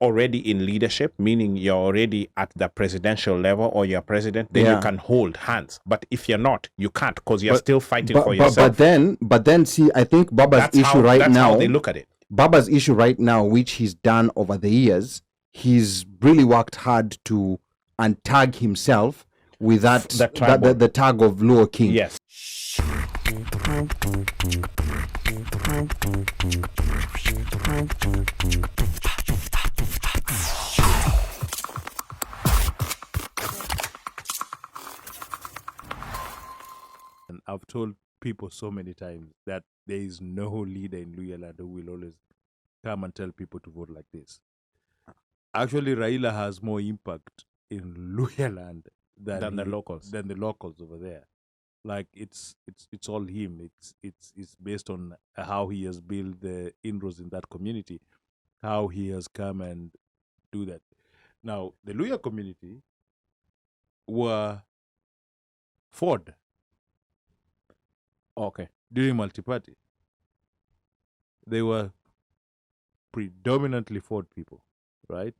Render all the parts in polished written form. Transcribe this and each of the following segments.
already in leadership, meaning you're already at the presidential level or you're president, then you can hold hands. But if you're not, you can't, because you're still fighting for yourself. But then, see, I think Baba's issue right now. That's how they look at it. Baba's issue right now, which he's done over the years, he's really worked hard to untag himself with the tag of Luo King. Yes. And I've told people so many times that there is no leader in LUHYA who will always come and tell people to vote like this. Actually, Raila has more impact in LUHYA land than the locals over there. Like it's all him. It's based on how he has built the inroads in that community, how he has come and do that. Now the LUHYA community were Ford. Okay. During multi-party, they were predominantly Ford people, right?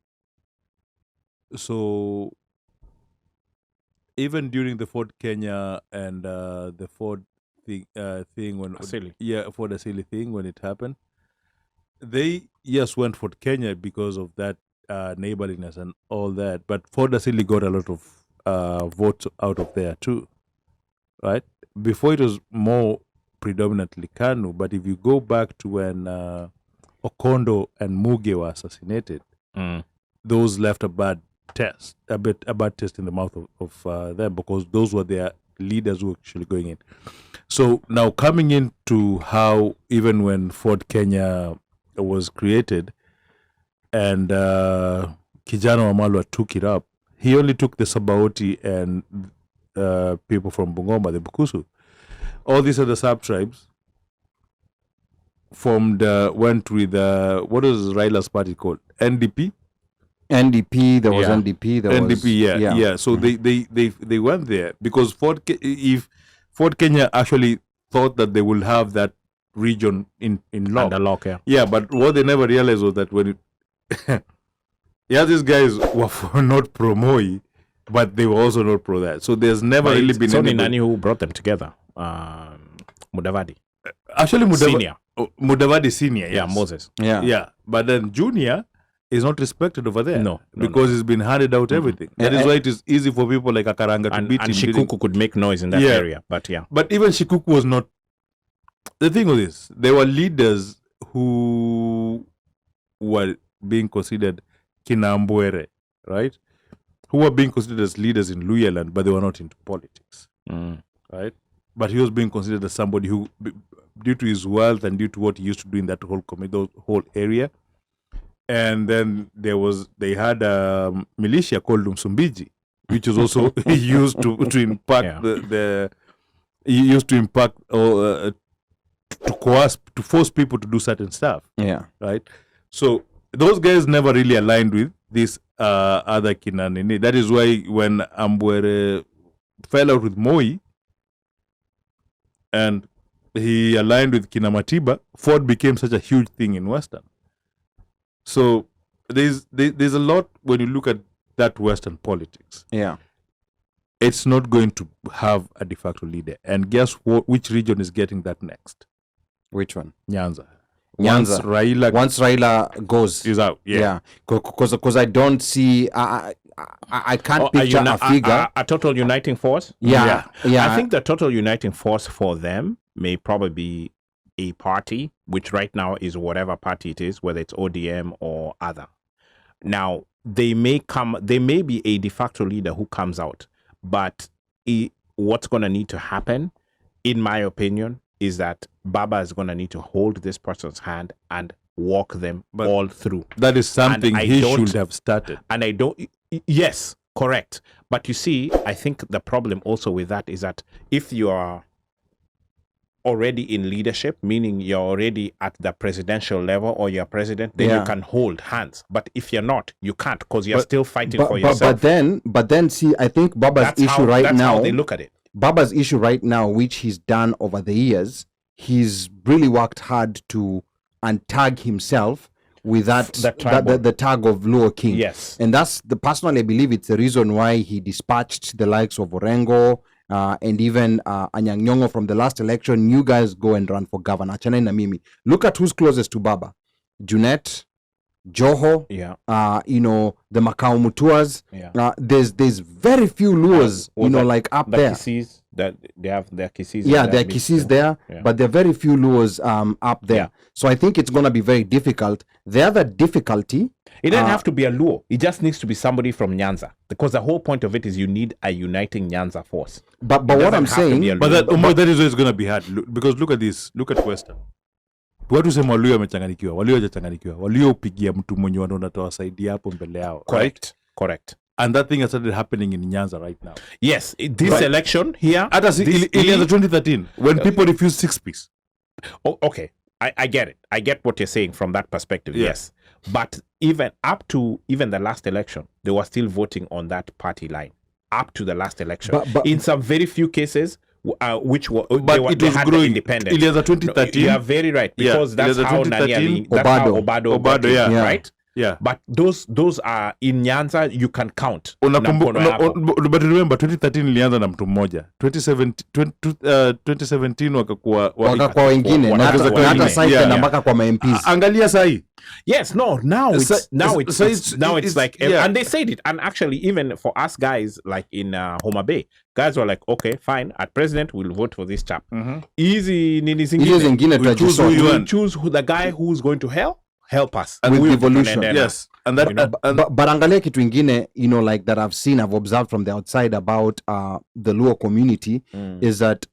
So even during the Ford Kenya and the Ford thing when Ford Asili thing when it happened, they went for Kenya because of that neighborliness and all that, but Ford Asili got a lot of votes out of there too, right? Before it was more predominantly Kanu, but if you go back to when Okondo and Muge were assassinated, those left a bad taste in the mouth of them, because those were their leaders who were actually going in. So now coming into how even when Ford Kenya was created and Kijana Wamalwa took it up, he only took the Sabaoti and people from Bungoma, the Bukusu. All these other sub-tribes went with, what was Raila's party called? NDP? There was NDP. So they went there because if Ford Kenya actually thought that they will have that region in lock. But what they never realized was that when these guys were not pro Moi, but they were also not pro that. So there's never really been only Nani who brought them together. Mudavadi. Actually, Senior. Mudavadi Senior. Yes. Yeah, Moses. Yeah. But then Junior is not respected over there. No. Because he's been handed out everything. That is why it is easy for people like Akaranga to beat him. And Shikuku could make noise in that area. But But even Shikuku was not. The thing with this, there were leaders who were being considered Kinambwere, right? Who were being considered as leaders in LUHYA land, but they were not into politics, right? But he was being considered as somebody who, due to his wealth and due to what he used to do in that whole area, and then they had a militia called Msumbiji, which was also used to impact to coerce, to force people to do certain stuff. Right. So those guys never really aligned with this other Kinanini. That is why when Ambwere fell out with Moi and he aligned with Kinamatiba, Ford became such a huge thing in Western. So there's a lot when you look at that Western politics. It's not going to have a de facto leader. And guess what? Which region is getting that next? Which one? Nyanza. Once Raila goes, is out. Because I don't see. I can't picture a figure. A total uniting force. Yeah. I think the total uniting force for them may probably be a party, which right now is whatever party it is, whether it's ODM or other. Now they may be a de facto leader who comes out, but what's going to need to happen, in my opinion, is that Baba is going to need to hold this person's hand and walk them all through. That is something he should have started. And I don't. Yes, correct. But you see, I think the problem also with that is that if you are already in leadership, meaning you're already at the presidential level or you're president, then you can hold hands. But if you're not, you can't, because you're still fighting for yourself. But then, see, I think Baba's issue right now. That's how they look at it. Baba's issue right now, which he's done over the years, he's really worked hard to untag himself with the tag of Luo King. Yes. And that's personally, I believe it's the reason why he dispatched the likes of Orengo and even Anyang' Nyong'o from the last election. You guys go and run for governor. Achana na mimi. Look at who's closest to Baba. Junet, Joho, the Makau Mutuas. Yeah. There's very few Luos, like up the there. Kisis, that they have their Kisis. Yeah, there are Kisis there, but there are very few Luos up there. Yeah. So I think it's going to be very difficult. The other difficulty... It doesn't have to be a Luo. It just needs to be somebody from Nyanza. Because the whole point of it is you need a uniting Nyanza force. But what I'm saying... But that is always going to be hard. Because look at this. Look at Western. Watu sema Waluhya wamechanganyikiwa, Waluhya hawajachanganyikiwa. Waluhya upigia mtu mwenye wanaona atawasaidia hapo mbele yao. Correct. And that thing has started happening in Nyanza right now. Yes, this election here. In 2013, when people refused 6 piece. Oh, okay, I get it. I get what you're saying from that perspective. Yes, but even up to the last election, they were still voting on that party line. Up to the last election, but in some very few cases. Which were they had growing. Independent. Ilianza 2013. You are very right, because that's how Obado, right? Yeah. But those are in Nyanza, you can count. But remember 2013 ilianza na mtu mmoja. 2017 wakakuwa wengine na hata sasa na mpaka kwa MPs. Angalia sahi. Yes, now it's like and they said it, and actually even for us guys like in Homa Bay, guys were like, okay, fine, at president we'll vote for this chap. Easy nini zingine we choose who the guy who's going to help us and with evolution. Yes. And that but angalia kitu ingine, like that I've observed from the outside about the Luo community is that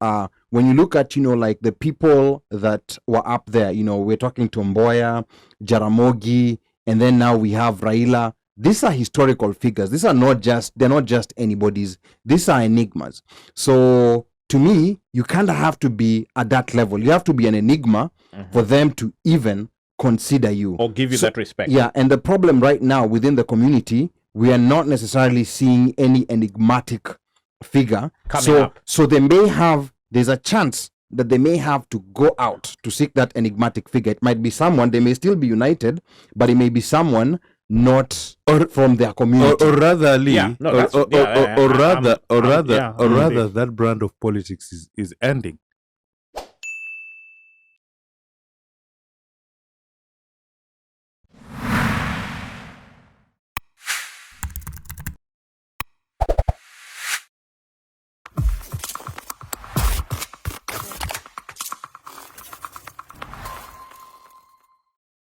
when you look at like the people that were up there, we're talking to Mboya, Jaramogi, and then now we have Raila. These are historical figures. They're not just anybody's. These are enigmas. So to me, you kind of have to be at that level. You have to be an enigma for them to even consider you or give you that respect. Yeah, and the problem right now within the community, we are not necessarily seeing any enigmatic figure coming up. So there's a chance that they may have to go out to seek that enigmatic figure. It might be someone, they may still be united, but it may be someone not from their community, or rather that brand of politics is ending.